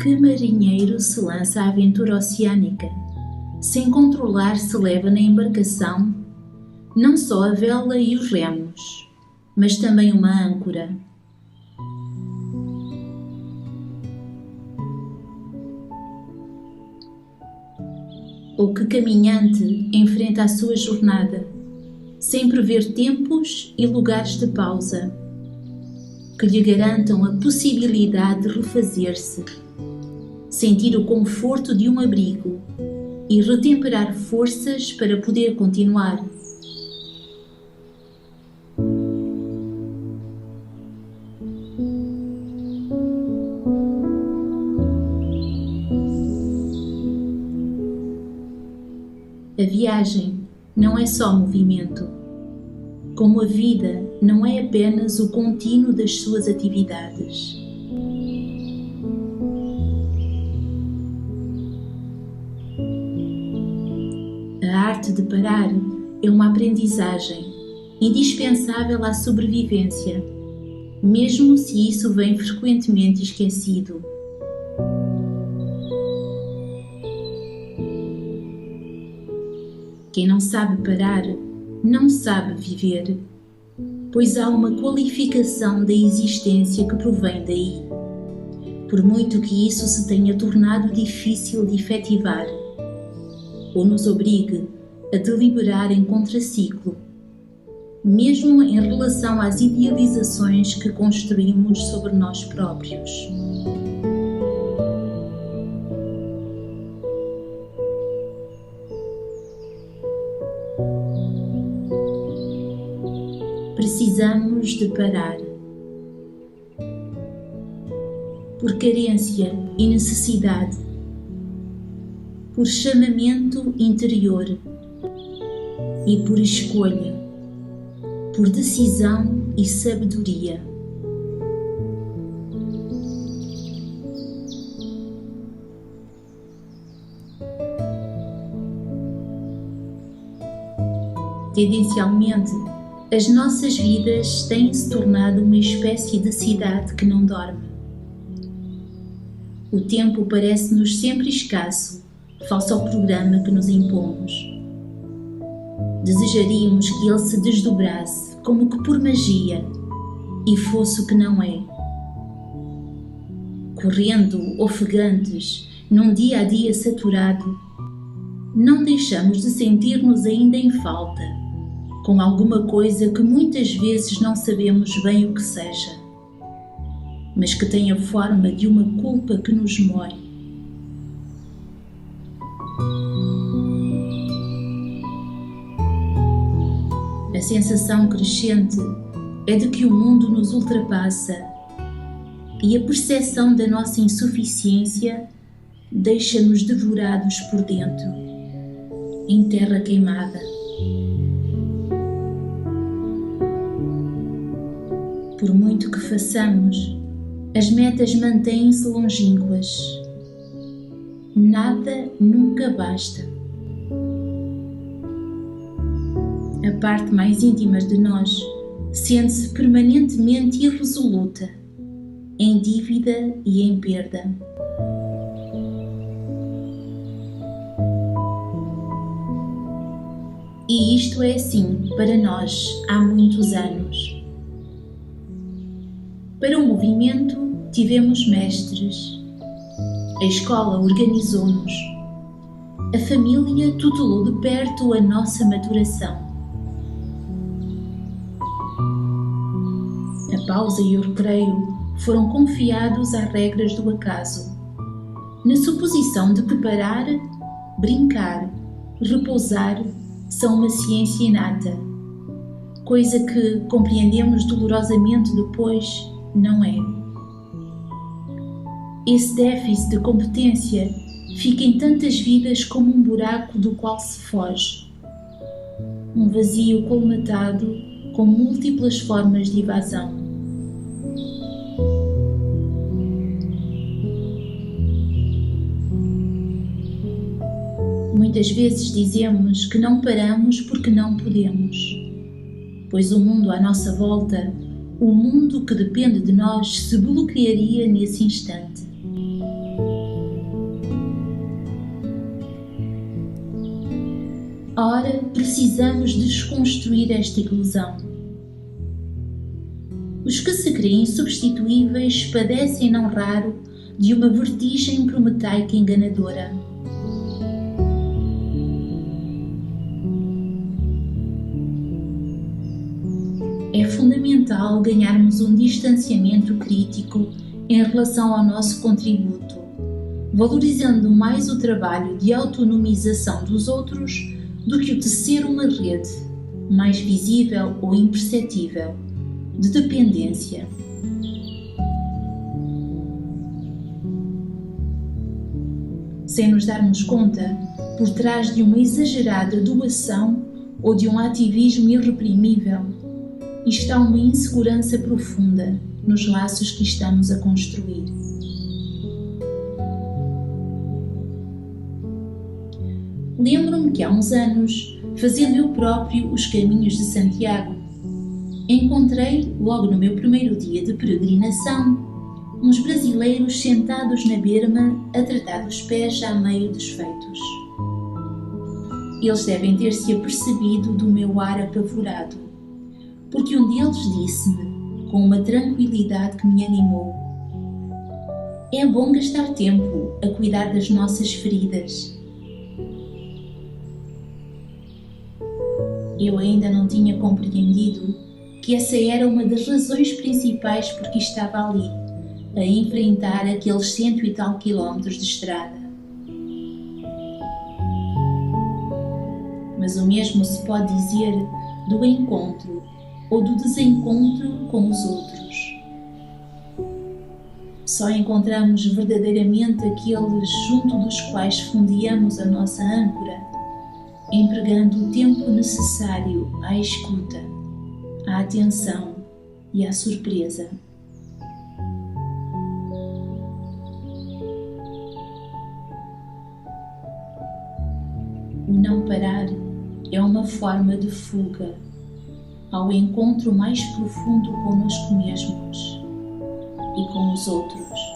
Que marinheiro se lança à aventura oceânica, sem controlar se leva na embarcação não só a vela e os remos, mas também uma âncora? Ou que caminhante enfrenta a sua jornada, sem prever tempos e lugares de pausa, que lhe garantam a possibilidade de refazer-se, sentir o conforto de um abrigo e retemperar forças para poder continuar. A viagem não é só movimento, como a vida não é apenas o contínuo das suas atividades. A arte de parar é uma aprendizagem indispensável à sobrevivência, mesmo se isso vem frequentemente esquecido. Quem não sabe parar, não sabe viver, pois há uma qualificação da existência que provém daí, por muito que isso se tenha tornado difícil de efetivar, ou nos obrigue a deliberar em contraciclo, mesmo em relação às idealizações que construímos sobre nós próprios. Precisamos de parar. Por carência e necessidade, por chamamento interior e por escolha, por decisão e sabedoria. Tendencialmente, as nossas vidas têm-se tornado uma espécie de cidade que não dorme. O tempo parece-nos sempre escasso, face ao programa que nos impomos. Desejaríamos que ele se desdobrasse, como que por magia, e fosse o que não é. Correndo, ofegantes, num dia a dia saturado, não deixamos de sentir-nos ainda em falta, com alguma coisa que muitas vezes não sabemos bem o que seja, mas que tem a forma de uma culpa que nos mói. A sensação crescente é de que o mundo nos ultrapassa e a percepção da nossa insuficiência deixa-nos devorados por dentro, em terra queimada. Por muito que façamos, as metas mantêm-se longínquas. Nada nunca basta. A parte mais íntima de nós sente-se permanentemente irresoluta, em dívida e em perda. E isto é assim para nós há muitos anos. Para o movimento tivemos mestres, a escola organizou-nos, a família tutelou de perto a nossa maturação. A pausa e o recreio foram confiados às regras do acaso, na suposição de que parar, brincar, repousar são uma ciência inata, coisa que compreendemos dolorosamente depois não é. Esse déficit de competência fica em tantas vidas como um buraco do qual se foge, um vazio colmatado com múltiplas formas de evasão. Muitas vezes dizemos que não paramos porque não podemos, pois o mundo à nossa volta, o mundo que depende de nós, se bloquearia nesse instante. Ora, precisamos desconstruir esta ilusão. Os que se creem substituíveis padecem não raro de uma vertigem prometeica enganadora. É fundamental ganharmos um distanciamento crítico em relação ao nosso contributo, valorizando mais o trabalho de autonomização dos outros do que o tecer uma rede, mais visível ou imperceptível, de dependência. Sem nos darmos conta, por trás de uma exagerada doação ou de um ativismo irreprimível, está uma insegurança profunda nos laços que estamos a construir. Lembro-me que há uns anos, fazendo eu próprio os caminhos de Santiago, encontrei, logo no meu primeiro dia de peregrinação, uns brasileiros sentados na berma a tratar dos pés já meio desfeitos. Eles devem ter-se apercebido do meu ar apavorado, porque um deles disse-me, com uma tranquilidade que me animou: é bom gastar tempo a cuidar das nossas feridas. Eu ainda não tinha compreendido que essa era uma das razões principais por que estava ali, a enfrentar aqueles 100 e tal quilómetros de estrada. Mas o mesmo se pode dizer do encontro ou do desencontro com os outros. Só encontramos verdadeiramente aqueles junto dos quais fundeamos a nossa âncora, empregando o tempo necessário à escuta, à atenção e à surpresa. O não parar é uma forma de fuga ao encontro mais profundo conosco mesmos e com os outros.